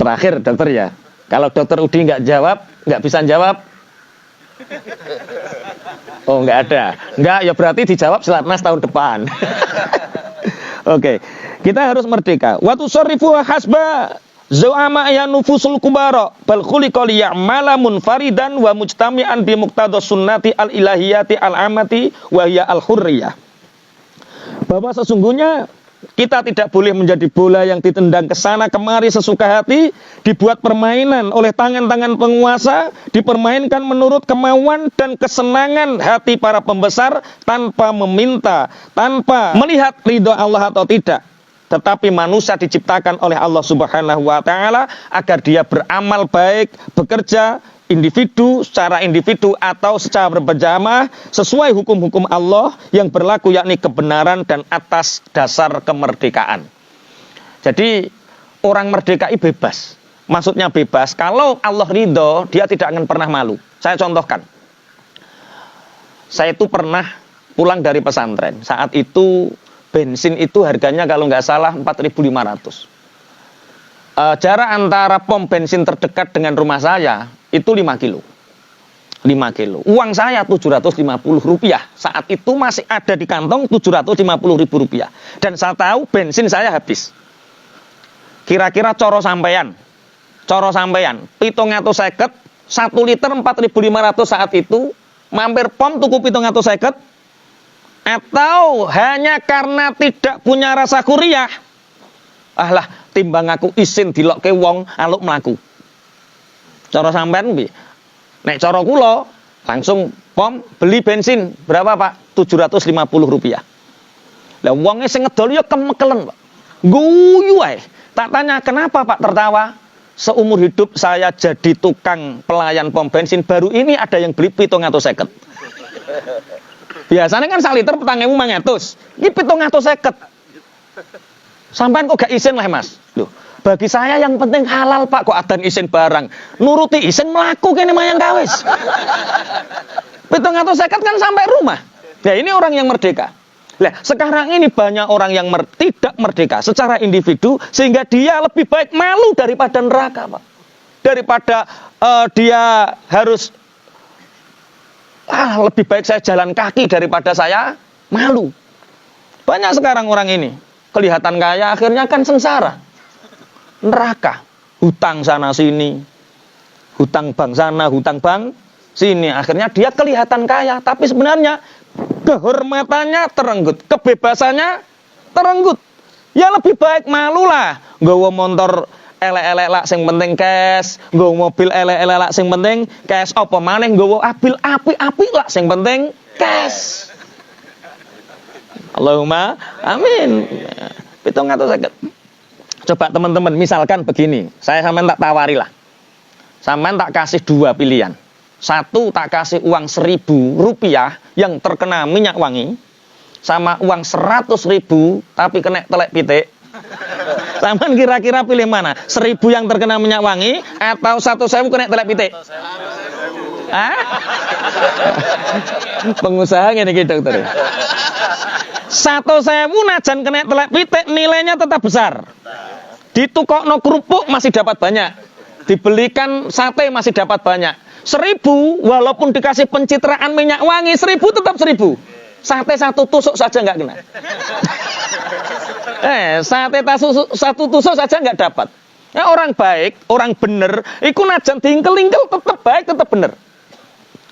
Terakhir dokter ya. Kalau dokter Udi nggak jawab, nggak bisa jawab. Oh nggak ada. Nggak ya berarti dijawab Selatnas tahun depan. Oke. Kita harus merdeka. Wa tusarrifu hasba zu'ama ya nufusul kubara bal khuliqa liya'mala munfaridan wa mujtami'an bi muqtada sunnati al-ilahiyati al-amati wa hiya al-hurriyah. Bahwa sesungguhnya kita tidak boleh menjadi bola yang ditendang ke sana kemari sesuka hati, dibuat permainan oleh tangan-tangan penguasa, dipermainkan menurut kemauan dan kesenangan hati para pembesar tanpa meminta, tanpa melihat ridho Allah atau tidak. Tetapi manusia diciptakan oleh Allah Subhanahu wa taala agar dia beramal baik, bekerja individu secara individu atau secara berjamaah sesuai hukum-hukum Allah yang berlaku, yakni kebenaran dan atas dasar kemerdekaan. Jadi orang merdeka itu bebas. Maksudnya bebas, kalau Allah ridho, dia tidak akan pernah malu. Saya contohkan. Saya itu pernah pulang dari pesantren. Saat itu bensin itu harganya kalau nggak salah 4.500. Jarak antara pom bensin terdekat dengan rumah saya itu 5 kilo. 5 kilo. Uang saya 750 rupiah. Saat itu masih ada di kantong 750 ribu rupiah. Dan saya tahu bensin saya habis. Kira-kira coro sampean. 750, 1 liter 4.500 saat itu. Mampir pom tuku 750. Atau hanya karena tidak punya rasa kuriah. Lah, timbang aku isin dilokke wong aluk mlaku. Cara sampean piye? Nek cara kula langsung pom beli bensin berapa Pak? 750 rupiah. Lah wonge sing ngedol ya kemekelen Pak. Guyu ae. Tak tanya kenapa Pak tertawa? Seumur hidup saya jadi tukang pelayan pom bensin, baru ini ada yang beli 750. Biasanya kan 1 liter 4.500. Ini 750. Sampean kok gak isin lah Mas? Loh, bagi saya yang penting halal Pak, kok adan isin barang. Nuruti isin melaku kene mayang kawis. 750 kan sampai rumah. Ya ini orang yang merdeka. Lah, sekarang ini banyak orang yang tidak merdeka secara individu sehingga dia lebih baik malu daripada neraka, Pak. Daripada dia harus lebih baik saya jalan kaki daripada saya malu. Banyak sekarang orang ini kelihatan kaya, akhirnya kan sengsara. Neraka. Hutang sana sini. Hutang bank sana, hutang bank sini. Akhirnya dia kelihatan kaya. Tapi sebenarnya kehormatannya terenggut. Kebebasannya terenggut. Ya lebih baik malulah. Nggawa motor elek-elek lak sing penting cash. Nggawa mobil elek-elek lak sing penting cash. Apa maneh nggawa abil api-api lak sing penting cash. Allahumma amin. 750. Coba teman-teman, misalkan begini, saya sampean tak tawari lah. Sampean tak kasih 2 pilihan. 1 tak kasih uang 1.000 rupiah yang terkena minyak wangi, sama uang 100.000 tapi kena telek pitik. Sampean kira-kira pilih mana? 1.000 yang terkena minyak wangi atau 1.000 kena telek pitik? Pengusaha ngene iki dokter. 1.000 najan kena telek pitik nilainya tetap besar. Ditukokno kerupuk masih dapat banyak. Dibelikan sate masih dapat banyak. 1.000 walaupun dikasih pencitraan minyak wangi 1.000 tetap 1.000. Sate 1 tusuk saja nggak kena. Sate 1 tusuk saja nggak dapat. Ya, orang baik, orang bener, iku najan diingkel-ingkel tetap baik, tetap bener.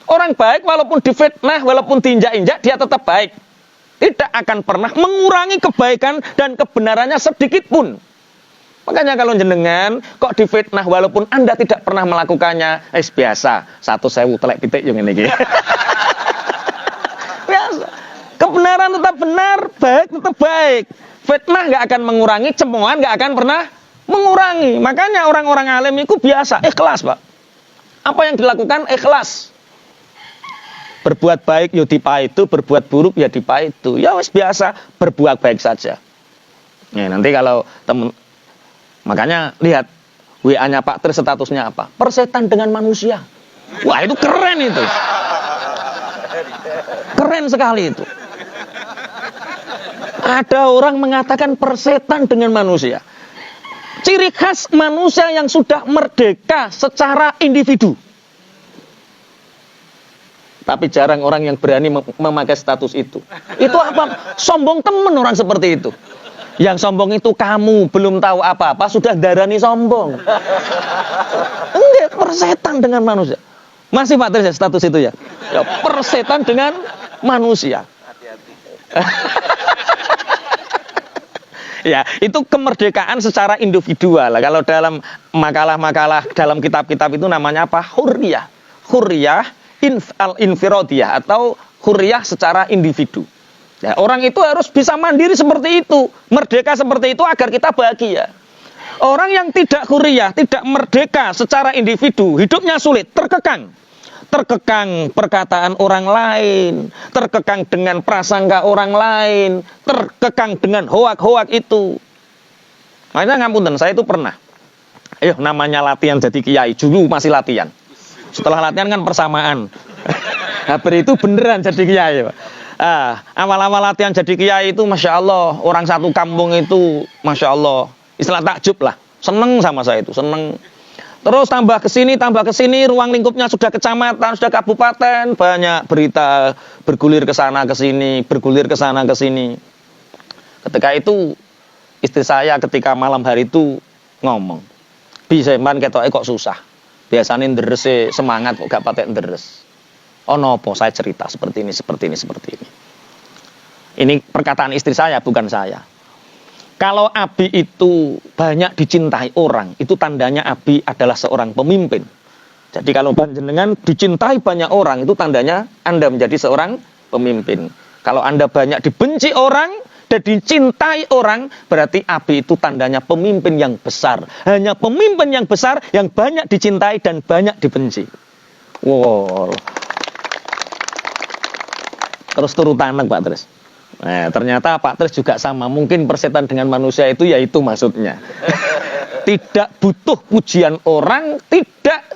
Orang baik walaupun difitnah, walaupun diinjak-injak, dia tetap baik. Tidak akan pernah mengurangi kebaikan dan kebenarannya sedikit pun. Makanya kalau jenengan kok difitnah walaupun Anda tidak pernah melakukannya, biasa. 1.000 telek pitik yang ini. Biasa. Kebenaran tetap benar, baik tetap baik. Fitnah nggak akan mengurangi, cemoohan nggak akan pernah mengurangi. Makanya orang-orang alim itu biasa, ikhlas Pak. Apa yang dilakukan ikhlas. Berbuat baik ya dipaitu, berbuat buruk ya dipaitu. Ya wis biasa, berbuat baik saja. Ya, nanti kalau temen, makanya lihat WA-nya Pak Tri statusnya apa? Persetan dengan manusia. Wah, itu keren itu. Keren sekali itu. Ada orang mengatakan persetan dengan manusia. ciri khas manusia yang sudah merdeka secara individu. Tapi jarang orang yang berani memakai status itu. Itu apa? Sombong temen orang seperti itu. Yang sombong itu kamu, belum tahu apa-apa sudah darani sombong. Enggak, persetan dengan manusia. Masih Pak Tris ya status itu ya? Ya, persetan dengan manusia. Ya, itu kemerdekaan secara individual. Kalau dalam makalah-makalah dalam kitab-kitab itu namanya apa? Hurriyah. Hurriyah al-infiradiyah atau hurriyah secara individu. Ya, orang itu harus bisa mandiri seperti itu, merdeka seperti itu agar kita bahagia. Orang yang tidak hurriyah, tidak merdeka secara individu, hidupnya sulit, terkekang. Terkekang perkataan orang lain, terkekang dengan prasangka orang lain, terkekang dengan hoak-hoak itu. Makanya ngapunten, saya itu pernah. Namanya latihan jadi kiai, dulu masih latihan. Setelah latihan kan persamaan. Hampir itu beneran jadi kiai, Pak. Awal-awal latihan jadi kiai itu Masya Allah, orang satu kampung itu Masya Allah, istilah takjub lah, seneng sama saya itu, seneng. Terus tambah ke sini, ruang lingkupnya sudah kecamatan, sudah kabupaten, banyak berita bergulir ke sana ke sini, bergulir ke sana ke sini. Ketika itu istri saya ketika malam hari itu ngomong, "Bi, man ketoke kok susah. Biasanya nderes semangat kok gak patek nderes." Oh nopo, saya cerita seperti ini. Ini perkataan istri saya, bukan saya. Kalau Abi itu banyak dicintai orang, itu tandanya Abi adalah seorang pemimpin. Jadi kalau panjenengan dicintai banyak orang, itu tandanya Anda menjadi seorang pemimpin. Kalau Anda banyak dibenci orang dan dicintai orang, berarti Abi itu tandanya pemimpin yang besar. Hanya pemimpin yang besar yang banyak dicintai dan banyak dibenci. Wow. Terus turutan Pak Tris. Nah, ternyata Pak Tris juga sama. Mungkin persetan dengan manusia itu yaitu maksudnya. Tidak butuh pujian orang, tidak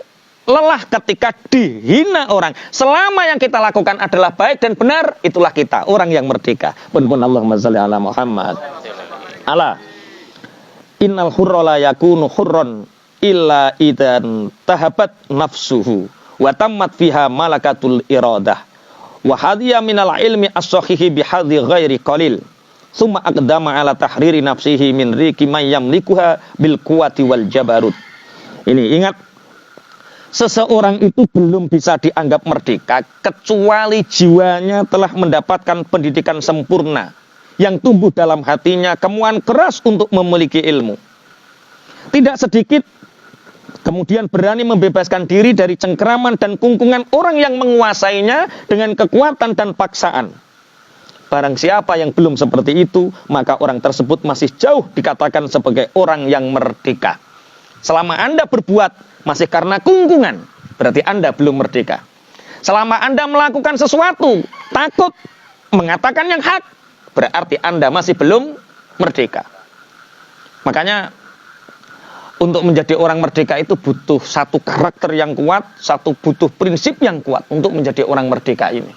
lelah ketika dihina orang. Selama yang kita lakukan adalah baik dan benar, itulah kita, orang yang merdeka. Pun Allahumma shalli ala Muhammad. Ala. Innal hurra la yakunu hurran illa idan tahabat nafsuhu wa tammat fiha malakatul iradah. Wa hadiya minal ilmi as-sahihi bihadhi ghairi qalil summa aqdama ala tahriri nafsihi min riki man yamlikuha bil quwati wal jabarut. Ini ingat, seseorang itu belum bisa dianggap merdeka kecuali jiwanya telah mendapatkan pendidikan sempurna yang tumbuh dalam hatinya kemauan keras untuk memiliki ilmu. Tidak sedikit kemudian berani membebaskan diri dari cengkeraman dan kungkungan orang yang menguasainya dengan kekuatan dan paksaan. Barang siapa yang belum seperti itu, maka orang tersebut masih jauh dikatakan sebagai orang yang merdeka. Selama Anda berbuat masih karena kungkungan, berarti Anda belum merdeka. Selama Anda melakukan sesuatu, takut mengatakan yang hak, berarti Anda masih belum merdeka. Makanya untuk menjadi orang merdeka itu butuh satu karakter yang kuat, butuh prinsip yang kuat untuk menjadi orang merdeka ini.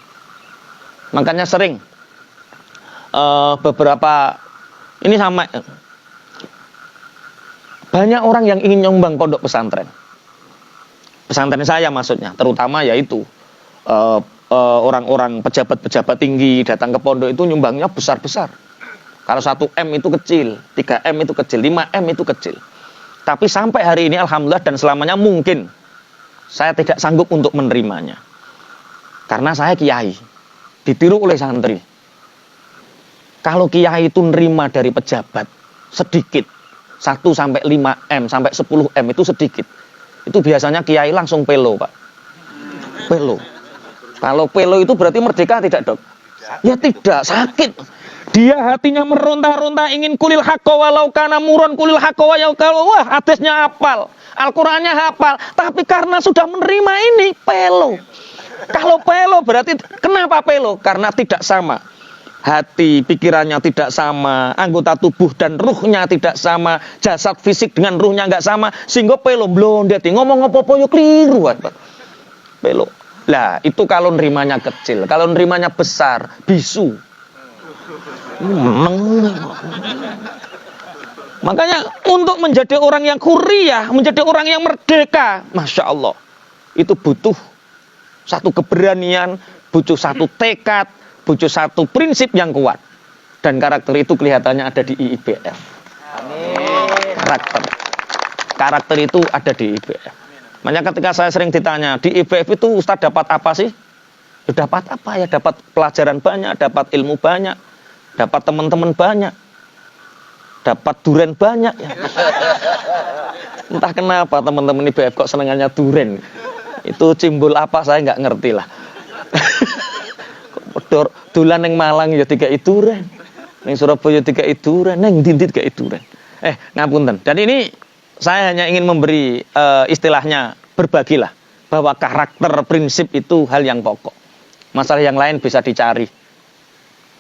Makanya sering beberapa ini sama banyak orang yang ingin nyumbang pondok pesantren. Pesantren saya maksudnya, terutama yaitu orang-orang pejabat-pejabat tinggi datang ke pondok itu nyumbangnya besar-besar. Kalau 1 M itu kecil, 3 M itu kecil, 5 M itu kecil. Tapi sampai hari ini alhamdulillah dan selamanya mungkin saya tidak sanggup untuk menerimanya. Karena saya kiai, ditiru oleh santri. Kalau kiai itu nerima dari pejabat sedikit, 1 sampai 5 M sampai 10 M itu sedikit. Itu biasanya kiai langsung pelo, Pak. Pelo. Kalau pelo itu berarti merdeka tidak, Dok? Ya tidak, sakit. Dia hatinya meronta-ronta ingin kulil haqqa walau kana muron kulil haqqa wa yaqal. Wah, hadisnya hafal, Al-Qur'annya hafal, tapi karena sudah menerima ini pelo. Kalau pelo berarti kenapa pelo? Karena tidak sama. Hati, pikirannya tidak sama, anggota tubuh dan ruhnya tidak sama, jasad fisik dengan ruhnya enggak sama, sehingga pelo blondet. Ngomong apa-apa yo keliru, Pak. Pelo. Lah, itu kalau nerimanya kecil, kalau nerimanya besar, bisu. Makanya untuk menjadi orang yang hurriyah, menjadi orang yang merdeka, Masya Allah, itu butuh satu keberanian, butuh satu tekad, butuh satu prinsip yang kuat. Dan karakter itu kelihatannya ada di IIBF. Amin. Karakter itu ada di IIBF. Makanya ketika saya sering ditanya, di IIBF itu Ustadz dapat apa sih? Ya, dapat apa ya? Dapat pelajaran banyak, dapat ilmu banyak, dapat teman-teman banyak, dapat duren banyak ya. Entah kenapa teman-teman IIBF kok senengannya duren. Itu simbol apa saya nggak ngerti lah. Dolan yang Malang ya dikai duren. Neng Surabaya tiga duren, neng Dindit tiga duren. Ngapunten. Dan ini saya hanya ingin memberi istilahnya berbagilah bahwa karakter prinsip itu hal yang pokok. Masalah yang lain bisa dicari.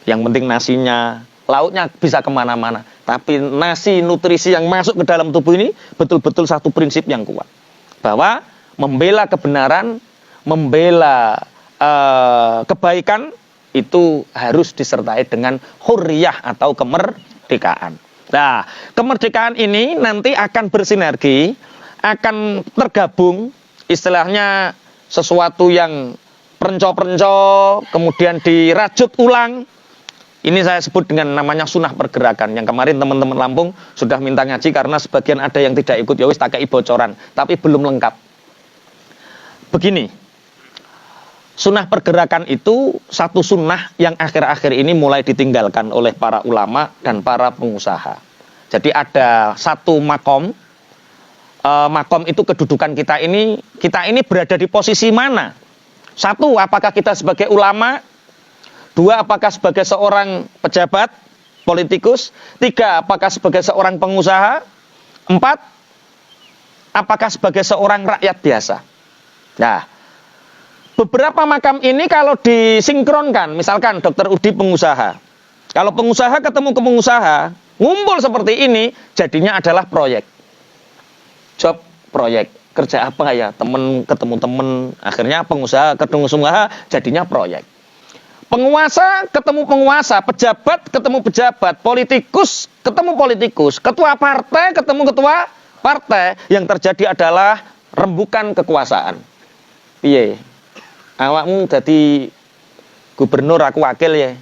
Yang penting nasinya, lauknya bisa kemana-mana. Tapi nasi nutrisi yang masuk ke dalam tubuh ini betul-betul satu prinsip yang kuat. Bahwa membela kebenaran, membela kebaikan itu harus disertai dengan hurriyah atau kemerdekaan. Nah, kemerdekaan ini nanti akan bersinergi, akan tergabung, istilahnya sesuatu yang perenco-perenco, kemudian dirajut ulang. Ini saya sebut dengan namanya sunnah pergerakan. Yang kemarin teman-teman Lampung sudah minta ngaji karena sebagian ada yang tidak ikut, ya wis tak kei bocoran, tapi belum lengkap. Begini. Sunnah pergerakan itu satu sunnah yang akhir-akhir ini mulai ditinggalkan oleh para ulama dan para pengusaha. Jadi ada satu makom. Makom itu kedudukan kita ini berada di posisi mana? Satu, apakah kita sebagai ulama? Dua, apakah sebagai seorang pejabat, politikus? Tiga, apakah sebagai seorang pengusaha? Empat, apakah sebagai seorang rakyat biasa? Nah, beberapa makam ini kalau disinkronkan, misalkan Dr. Udi pengusaha. Kalau pengusaha ketemu ke pengusaha, ngumpul seperti ini, jadinya adalah proyek. Job proyek. Kerja apa ya? Temen ketemu temen, akhirnya pengusaha ketemu pengusaha, jadinya proyek. Penguasa ketemu penguasa, pejabat ketemu pejabat, politikus ketemu politikus, ketua partai ketemu ketua partai, yang terjadi adalah rembukan kekuasaan. Piye? Awakmu jadi gubernur, aku wakil ya.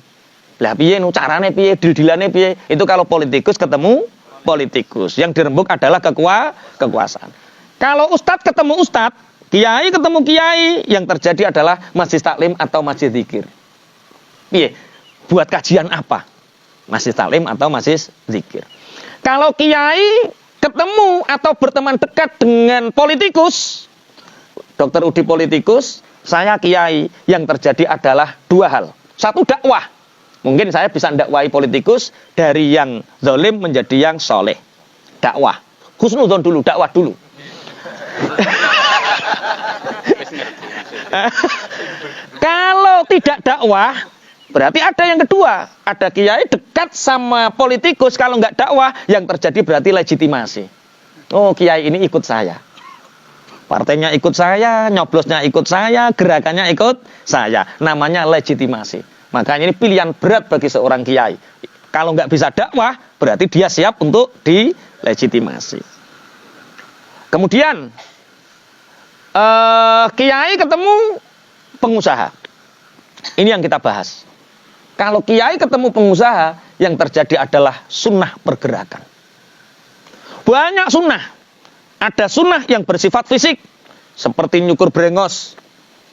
Lah piye nu carane piye, dil-dilane piye? Itu kalau politikus ketemu politikus. Yang dirembuk adalah kekuasaan. Kalau ustadz ketemu ustadz, kiai ketemu kiai, yang terjadi adalah majlis taklim atau majlis zikir. Piye? Buat kajian apa? Majlis taklim atau majlis zikir. Kalau kiai ketemu atau berteman dekat dengan politikus, Dr. Udi politikus, saya kiai, yang terjadi adalah dua hal. Satu, dakwah. Mungkin saya bisa dakwai politikus dari yang zalim menjadi yang soleh. Dakwah. Husnudzon dulu, dakwah dulu. Kalau tidak dakwah, berarti ada yang kedua. Ada kiai dekat sama politikus, kalau nggak dakwah, yang terjadi berarti legitimasi. Oh, kiai ini ikut saya. Partainya ikut saya, nyoblosnya ikut saya, gerakannya ikut saya. Namanya legitimasi. Makanya ini pilihan berat bagi seorang kiai. Kalau nggak bisa dakwah, berarti dia siap untuk dilegitimasi. Kemudian, kiai ketemu pengusaha. Ini yang kita bahas. Kalau kiai ketemu pengusaha, yang terjadi adalah sunnah pergerakan. Banyak sunnah. Ada sunnah yang bersifat fisik, seperti nyukur brengos,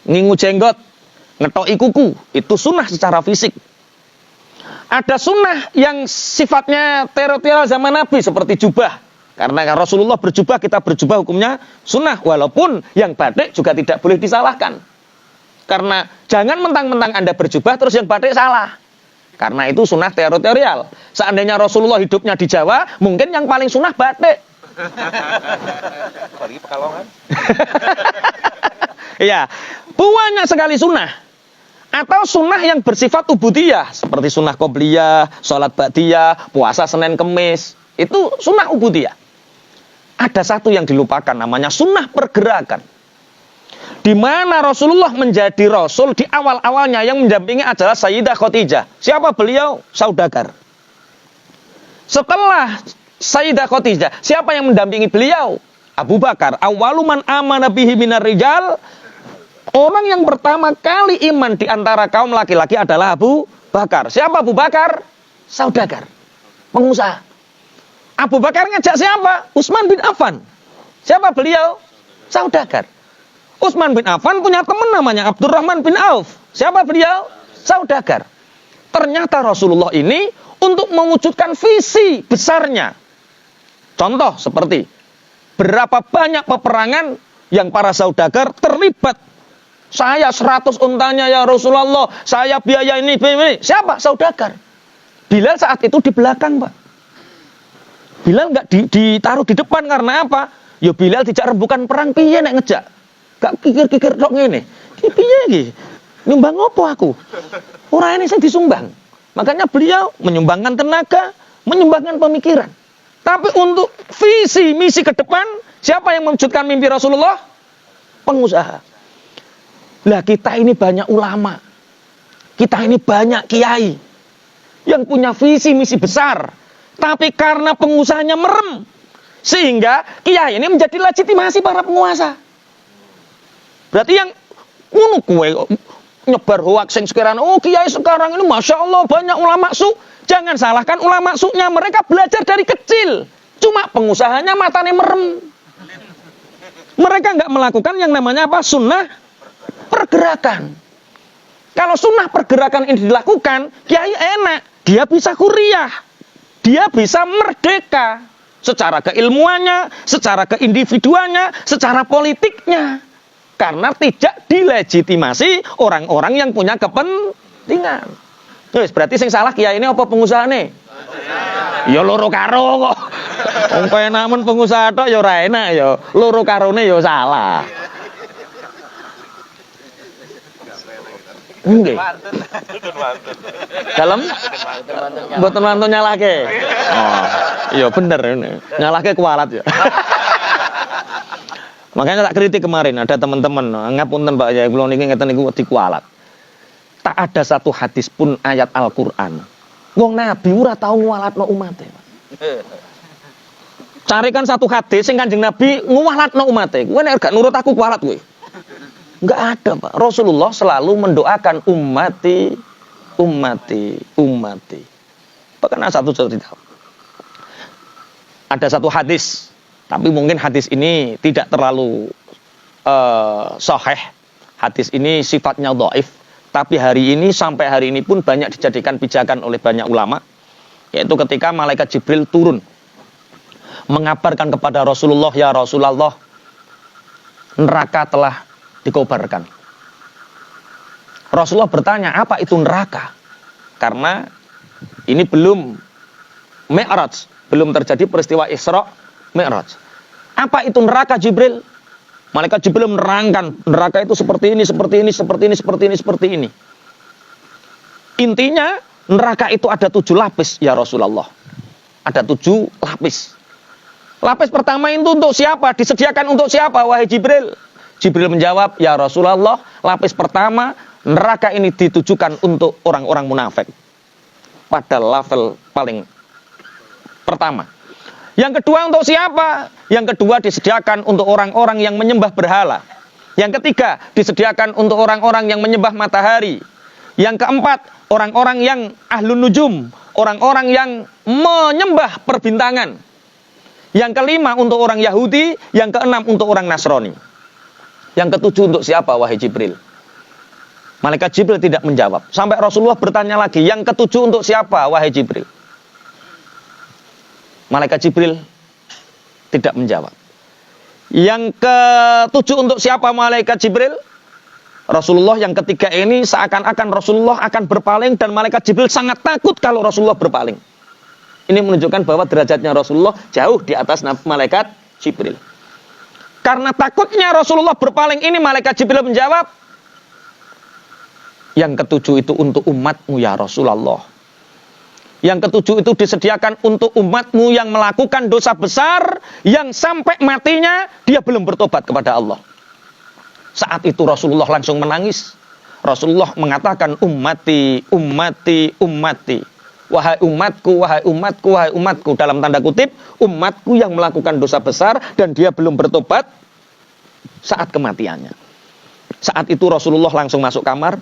ngingu jenggot, ngetoki kuku, itu sunnah secara fisik. Ada sunnah yang sifatnya teritorial zaman Nabi, seperti jubah. Karena Rasulullah berjubah, kita berjubah, hukumnya sunnah. Walaupun yang batik juga tidak boleh disalahkan. Karena jangan mentang-mentang Anda berjubah, terus yang batik salah. Karena itu sunnah teritorial. Seandainya Rasulullah hidupnya di Jawa, mungkin yang paling sunnah batik. Apalagi Pekalongan. Iya, banyak sekali sunnah. Atau sunnah yang bersifat ubudiyah, seperti sunnah qobliyah, sholat ba'diyah, puasa Senin Kemis. Itu sunnah ubudiyah. Ada satu yang dilupakan, namanya sunnah pergerakan. Di mana Rasulullah menjadi Rasul, di awal-awalnya yang mendampingi adalah Sayyidah Khadijah. Siapa beliau? Saudagar. Setelah Sayyidah Khadijah. Siapa yang mendampingi beliau? Abu Bakar. Awaluman amana bihi minar rijal. Orang yang pertama kali iman di antara kaum laki-laki adalah Abu Bakar. Siapa Abu Bakar? Saudagar. Pengusaha. Abu Bakar ngajak siapa? Utsman bin Affan. Siapa beliau? Saudagar. Utsman bin Affan punya teman namanya Abdurrahman bin Auf. Siapa beliau? Saudagar. Ternyata Rasulullah ini untuk mewujudkan visi besarnya. Contoh seperti berapa banyak peperangan yang para saudagar terlibat. Saya 100 untanya ya Rasulullah, saya biaya ini. Siapa? Saudagar. Bilal saat itu di belakang, Pak. Bilal nggak ditaruh di depan karena apa? Ya Bilal dijak rembukan perang piye nek ngejak. Gak kikir-kikir tok ngene. Ki piye iki? Nyumbang opo aku? Ora ini saya disumbang. Makanya beliau menyumbangkan tenaga, menyumbangkan pemikiran. Tapi untuk visi misi ke depan, siapa yang mewujudkan mimpi Rasulullah? Pengusaha. Lah kita ini banyak ulama. Kita ini banyak kiai yang punya visi misi besar. Tapi karena pengusahanya merem, sehingga kiai ini menjadi legitimasi para penguasa. Berarti yang kue nyebar hoax yang sekarang, oh kiai sekarang ini Masya Allah banyak ulama su. Jangan salahkan ulama su'nya, mereka belajar dari kecil. Cuma pengusahanya matanya merem. Mereka nggak melakukan yang namanya apa? Sunnah pergerakan. Kalau sunnah pergerakan ini dilakukan, kiai enak. Dia bisa kuliah. Dia bisa merdeka secara keilmuannya, secara keindividuannya, secara politiknya. Karena tidak dilegitimasi orang-orang yang punya kepentingan. Terus berarti sing salah kiai ini apa pengusahane? Ya loro karo kok. Wong penak men pengusaha tok ya ora enak ya. Loro karone ya salah. Nggih. Dalam mboten mantun nyalahke. Oh, iya bener ini. Nyalahke kualat ya. Makanya tak kritik kemarin ada teman-teman ngapunten Pak ya kula niki ngeten niku wedi kualat. Tak ada satu hadis pun ayat Al-Qur'an. Wong Nabi ora tau ngualatno umate. Carikan satu hadis sing Kanjeng Nabi ngualatno umate. Kowe nek gak nurut aku kualat kowe. Enggak ada, Pak. Rasulullah selalu mendoakan ummati. Bahkan ada satu hadis, tapi mungkin hadis ini tidak terlalu sahih. Hadis ini sifatnya dhaif, tapi sampai hari ini pun banyak dijadikan pijakan oleh banyak ulama, yaitu ketika malaikat Jibril turun mengabarkan kepada Rasulullah, ya Rasulullah, neraka telah dikobarkan. Rasulullah bertanya, apa itu neraka? Karena ini belum Mi'raj, belum terjadi peristiwa Isra Mi'raj. Apa itu neraka Jibril? Malaikat Jibril menerangkan, neraka itu seperti ini. Intinya, neraka itu ada 7 lapis, ya Rasulullah. Ada 7 lapis. Lapis pertama itu untuk siapa? Disediakan untuk siapa, wahai Jibril? Jibril menjawab, ya Rasulullah, lapis pertama, neraka ini ditujukan untuk orang-orang munafik. Pada level paling pertama. Yang kedua untuk siapa? Yang kedua disediakan untuk orang-orang yang menyembah berhala. Yang ketiga disediakan untuk orang-orang yang menyembah matahari. Yang keempat, orang-orang yang ahlun nujum, orang-orang yang menyembah perbintangan. Yang kelima untuk orang Yahudi, yang keenam untuk orang Nasrani. Yang ketujuh untuk siapa, wahai Jibril? Malaikat Jibril tidak menjawab. Sampai Rasulullah bertanya lagi, yang ketujuh untuk siapa, wahai Jibril? Malaikat Jibril tidak menjawab. Yang ketujuh untuk siapa, malaikat Jibril? Rasulullah yang ketiga ini seakan-akan Rasulullah akan berpaling dan malaikat Jibril sangat takut kalau Rasulullah berpaling. Ini menunjukkan bahwa derajatnya Rasulullah jauh di atas malaikat Jibril. Karena takutnya Rasulullah berpaling ini, malaikat Jibril menjawab, yang ketujuh itu untuk umatmu ya Rasulullah. Yang ketujuh itu disediakan untuk umatmu yang melakukan dosa besar, yang sampai matinya dia belum bertobat kepada Allah. Saat itu Rasulullah langsung menangis. Rasulullah mengatakan, ummati. wahai umatku, wahai umatku, wahai umatku. Dalam tanda kutip, umatku yang melakukan dosa besar dan dia belum bertobat saat kematiannya. Saat itu Rasulullah langsung masuk kamar,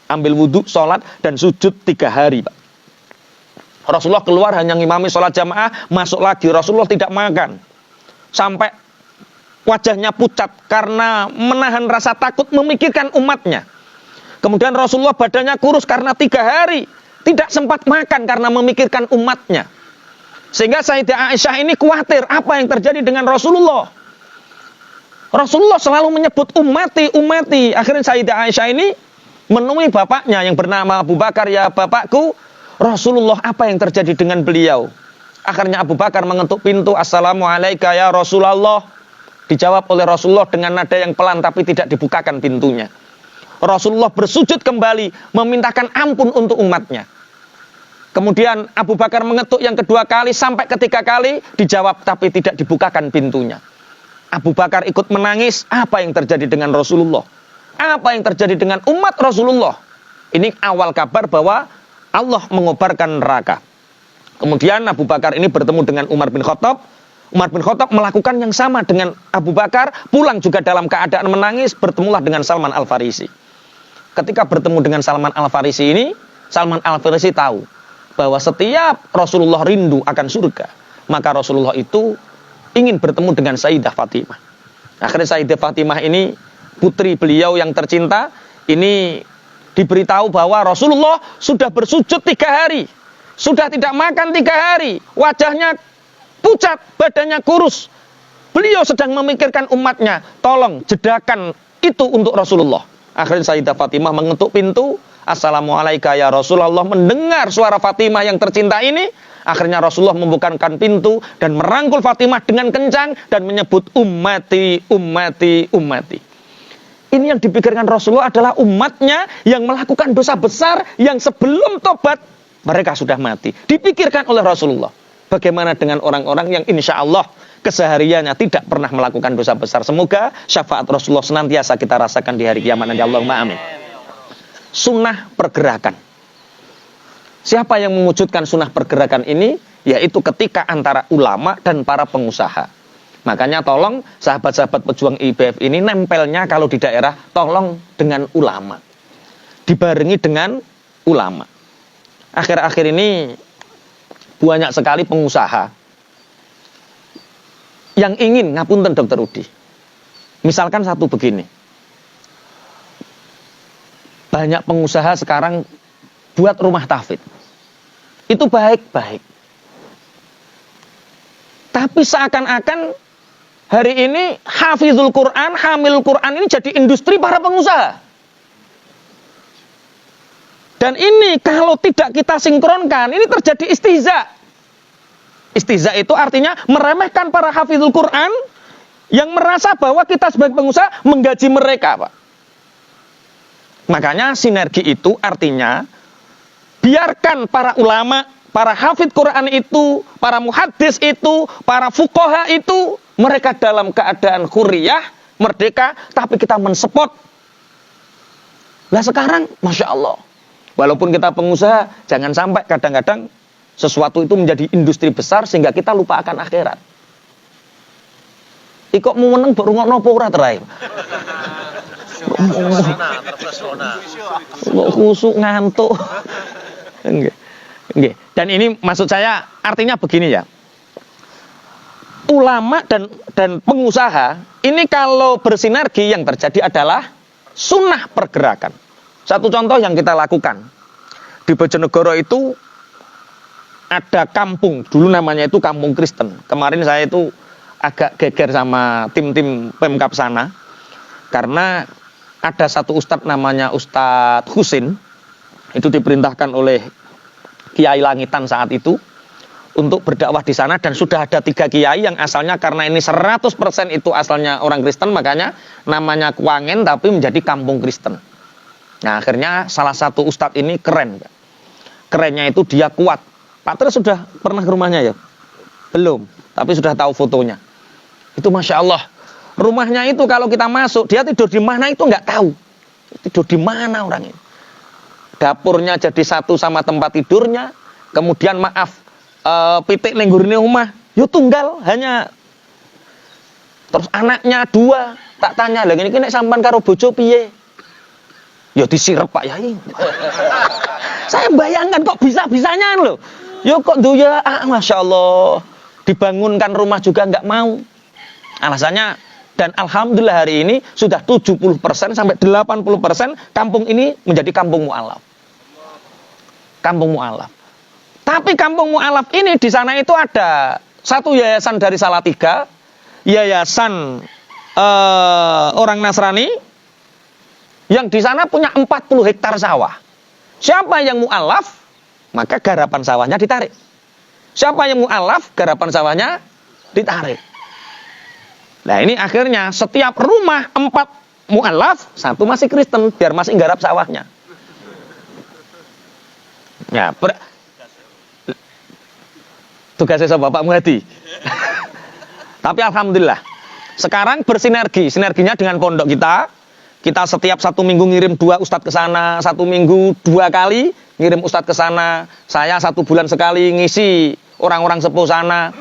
ambil wudhu, sholat, dan sujud 3 hari, Pak. Rasulullah keluar hanya ngimami sholat jamaah, masuk lagi. Rasulullah tidak makan. Sampai wajahnya pucat karena menahan rasa takut memikirkan umatnya. Kemudian Rasulullah badannya kurus karena 3 hari tidak sempat makan karena memikirkan umatnya. Sehingga Sayyidah Aisyah ini khawatir apa yang terjadi dengan Rasulullah. Rasulullah selalu menyebut ummati, ummati. Akhirnya Sayyidah Aisyah ini menemui bapaknya yang bernama Abu Bakar. Ya bapakku, Rasulullah, apa yang terjadi dengan beliau? Akhirnya Abu Bakar mengetuk pintu. Assalamualaikum ya Rasulullah. Dijawab oleh Rasulullah dengan nada yang pelan tapi tidak dibukakan pintunya. Rasulullah bersujud kembali memintakan ampun untuk umatnya. Kemudian Abu Bakar mengetuk yang kedua kali sampai ketiga kali dijawab tapi tidak dibukakan pintunya. Abu Bakar ikut menangis. Apa yang terjadi dengan Rasulullah? Apa yang terjadi dengan umat Rasulullah? Ini awal kabar bahwa Allah mengobarkan neraka. Kemudian Abu Bakar ini bertemu dengan Umar bin Khattab. Umar bin Khattab melakukan yang sama dengan Abu Bakar, pulang juga dalam keadaan menangis, bertemulah dengan Salman Al-Farisi. Ketika bertemu dengan Salman Al-Farisi ini, Salman Al-Farisi tahu bahwa setiap Rasulullah rindu akan surga, maka Rasulullah itu ingin bertemu dengan Sayyidah Fatimah. Akhirnya Sayyidah Fatimah ini, putri beliau yang tercinta, ini diberitahu bahwa Rasulullah sudah bersujud 3 hari, sudah tidak makan 3 hari, wajahnya pucat, badannya kurus. Beliau sedang memikirkan umatnya, tolong jedakan itu untuk Rasulullah. Akhirnya Sayyidah Fatimah mengetuk pintu. Assalamualaikum ya Rasulullah. Mendengar suara Fatimah yang tercinta ini, akhirnya Rasulullah membukakan pintu dan merangkul Fatimah dengan kencang dan menyebut ummati, ummati, ummati. Ini yang dipikirkan Rasulullah adalah umatnya yang melakukan dosa besar yang sebelum tobat mereka sudah mati. Dipikirkan oleh Rasulullah. Bagaimana dengan orang-orang yang insya Allah kesehariannya tidak pernah melakukan dosa besar. Semoga syafaat Rasulullah senantiasa kita rasakan di hari kiamat nanti. Allahumma amin. Sunnah pergerakan. Siapa yang mewujudkan sunnah pergerakan ini? Yaitu ketika antara ulama dan para pengusaha. Makanya tolong sahabat-sahabat pejuang IBF ini nempelnya kalau di daerah tolong dengan ulama. Dibarengi dengan ulama. Akhir-akhir ini banyak sekali pengusaha yang ingin, ngapunten Dr. Udi. Misalkan satu begini. Banyak pengusaha sekarang buat rumah tahfidz. Itu baik-baik. Tapi seakan-akan hari ini hafizul Quran, hamil Quran ini jadi industri para pengusaha. Dan ini kalau tidak kita sinkronkan, ini terjadi istihza. Istihza itu artinya meremehkan para hafizul Quran yang merasa bahwa kita sebagai pengusaha menggaji mereka, Pak. Makanya sinergi itu artinya biarkan para ulama, para hafidz Quran itu, para muhaddis itu, para fuqaha itu, mereka dalam keadaan hurriyah, merdeka, tapi kita mensupport. Nah sekarang, Masya Allah, walaupun kita pengusaha, jangan sampai kadang-kadang sesuatu itu menjadi industri besar sehingga kita lupa akan akhirat. Ikut mau meneng baru ngono apa ora terakhir. Khusuk ngantuk. Nggih. Dan ini maksud saya artinya begini ya. Ulama dan pengusaha ini kalau bersinergi yang terjadi adalah sunnah pergerakan. Satu contoh yang kita lakukan. Di Bojonegoro itu ada kampung, dulu namanya itu kampung Kristen. Kemarin saya itu agak geger sama tim-tim Pemkab sana. Karena ada satu ustadz namanya Ustadz Husin. Itu diperintahkan oleh Kiai Langitan saat itu untuk berdakwah di sana. Dan sudah ada 3 kiai yang asalnya karena ini 100% itu asalnya orang Kristen. Makanya namanya Kuangen tapi menjadi kampung Kristen. Nah akhirnya salah satu ustadz ini keren. Kerennya itu dia kuat. Pak Tri sudah pernah ke rumahnya ya? Belum, tapi sudah tahu fotonya. Itu Masya Allah. Rumahnya itu kalau kita masuk, dia tidur di mana itu nggak tahu. Tidur di mana orang ini. Dapurnya jadi satu sama tempat tidurnya. kemudian maaf pitik ning gurine omah yo tunggal hanya, terus anaknya 2, tak tanya lagi ini nek sampean karo bojo piye, ya disirep Pak Yai. Saya bayangkan kok bisa-bisanya loh, yo kok duya Masya Allah, dibangunkan rumah juga nggak mau, alasannya. Dan alhamdulillah hari ini sudah 70% sampai 80% kampung ini menjadi kampung mu'alaf. Kampung mu'alaf. Tapi kampung mu'alaf ini di sana itu ada satu yayasan dari Salatiga, yayasan orang Nasrani yang di sana punya 40 hektar sawah. Siapa yang mu'alaf, maka garapan sawahnya ditarik. Siapa yang mu'alaf, garapan sawahnya ditarik. Nah ini akhirnya setiap rumah 4 mu'alaf, 1 masih Kristen, biar masih nggarap sawahnya. Ya, tugasnya sama Bapak Muhadi. Tapi alhamdulillah, sekarang bersinergi, sinerginya dengan pondok kita. Kita setiap 1 minggu ngirim 2 ustadz ke sana, 1 minggu 2 kali ngirim ustadz ke sana. Saya 1 bulan sekali ngisi orang-orang sepuh sana.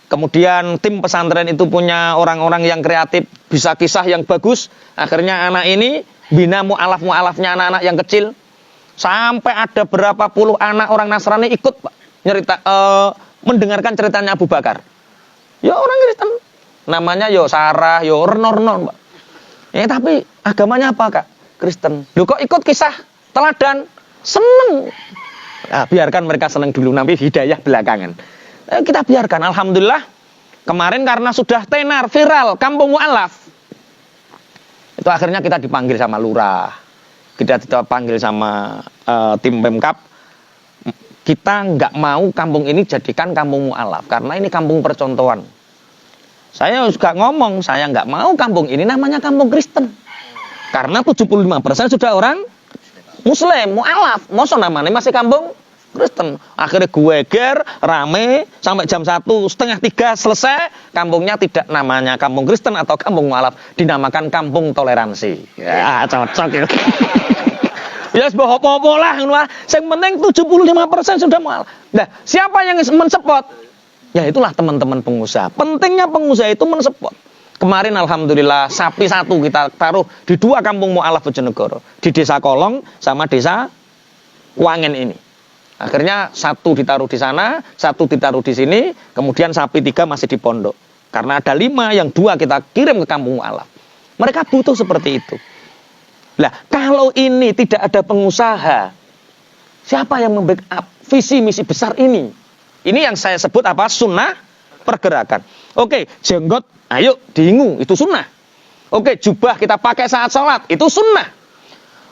Kemudian tim pesantren itu punya orang-orang yang kreatif, bisa kisah yang bagus. Akhirnya anak ini bina mu'alaf-mu'alafnya anak-anak yang kecil. Sampai ada berapa puluh anak orang Nasrani ikut Pak, mendengarkan ceritanya Abu Bakar. Ya orang Kristen, namanya yo Sarah, yo Renon Pak. Tapi agamanya apa Kak? Kristen. Loh kok ikut kisah teladan? Seneng. Nah, biarkan mereka seneng dulu, nanti hidayah belakangan. Kita biarkan, alhamdulillah kemarin karena sudah tenar, viral, kampung mu'alaf, itu akhirnya kita dipanggil sama lurah, kita dipanggil sama tim Pemkab. Kita nggak mau kampung ini jadikan kampung mu'alaf, karena ini kampung percontohan. Saya juga ngomong, saya nggak mau kampung ini namanya kampung Kristen, karena 75% sudah orang Muslim, mu'alaf, masa namanya masih kampung Kristen. Akhirnya geger, rame, sampai jam 2:30 selesai. Kampungnya tidak namanya kampung Kristen atau kampung mu'alaf, dinamakan kampung toleransi. Ya, cocok ya. Ya, sebab apa-apa lah. Yang penting 75% sudah mu'alaf. Nah, siapa yang mensupport? Ya, itulah teman-teman pengusaha. Pentingnya pengusaha itu mensupport. Kemarin alhamdulillah sapi 1 kita taruh di 2 kampung mu'alaf Bojonegoro. Di Desa Kolong sama Desa Wangen ini. Akhirnya 1 ditaruh di sana, 1 ditaruh di sini, kemudian sapi 3 masih di pondok. Karena ada 5, yang 2 kita kirim ke kampung mu'alaf. Mereka butuh seperti itu. Lah, kalau ini tidak ada pengusaha, siapa yang membackup visi misi besar ini? Ini yang saya sebut apa? Sunnah pergerakan. Oke, jenggot, ayo diingu, itu sunnah. Oke, jubah kita pakai saat sholat, itu sunnah.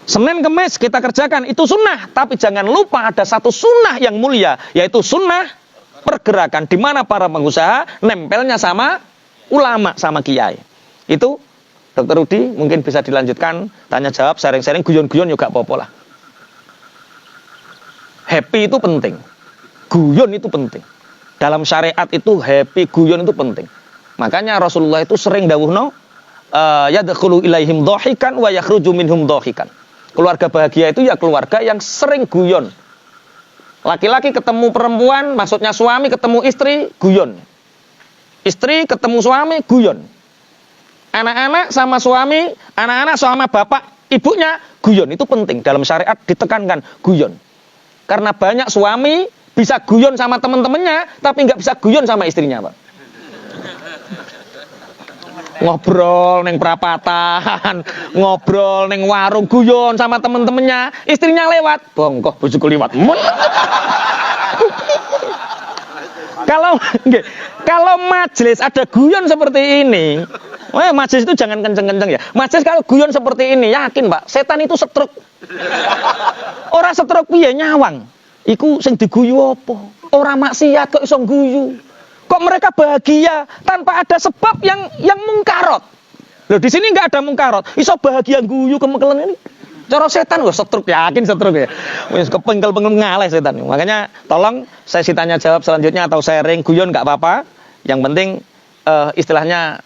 Senin Kemis kita kerjakan, itu sunnah. Tapi jangan lupa ada satu sunnah yang mulia, yaitu sunnah pergerakan. Di mana para pengusaha nempelnya sama ulama, sama kiai. Itu Dr. Rudi mungkin bisa dilanjutkan, tanya jawab, sharing-sharing, guyon-guyon juga apa-apa lah. Happy itu penting, guyon itu penting. Dalam syariat itu happy, guyon itu penting. Makanya Rasulullah itu sering dawuhno, yadkhulu ilaihim dhahikan wa yakhruju minhum dhahikan. Keluarga bahagia itu ya keluarga yang sering guyon. Laki-laki ketemu perempuan, maksudnya suami ketemu istri, guyon. Istri ketemu suami, guyon. Anak-anak sama suami, anak-anak sama bapak, ibunya, guyon. Itu penting, dalam syariat ditekankan, guyon. Karena banyak suami bisa guyon sama teman-temannya, tapi nggak bisa guyon sama istrinya, Pak. Ngobrol neng perapatan, ngobrol neng warung, guyon sama temen-temennya, istrinya lewat, bongkoh bojoku liwat. Kalau majelis ada guyon seperti ini, majelis itu jangan kenceng-kenceng ya. Majelis kalau guyon seperti ini, yakin Pak, setan itu setruk. Orang setruk piye nyawang. Iku sing diguyu apa? Orang maksiat kok iso guyu. Kok mereka bahagia tanpa ada sebab yang mungkarot? Loh di sini nggak ada mungkarot. Iso bahagia guyu kemekelen ini. Cara setan kok setruk, yakin setruk ya. Wis kepengkel-pengkel ngaleh setan. Makanya tolong sesi tanya jawab selanjutnya atau sharing guyon nggak apa-apa. Yang penting istilahnya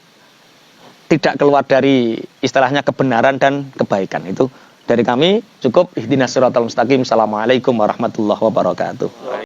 tidak keluar dari istilahnya kebenaran dan kebaikan. Itu dari kami cukup. Ihdinas siratal mustaqim. Assalamualaikum warahmatullahi wabarakatuh.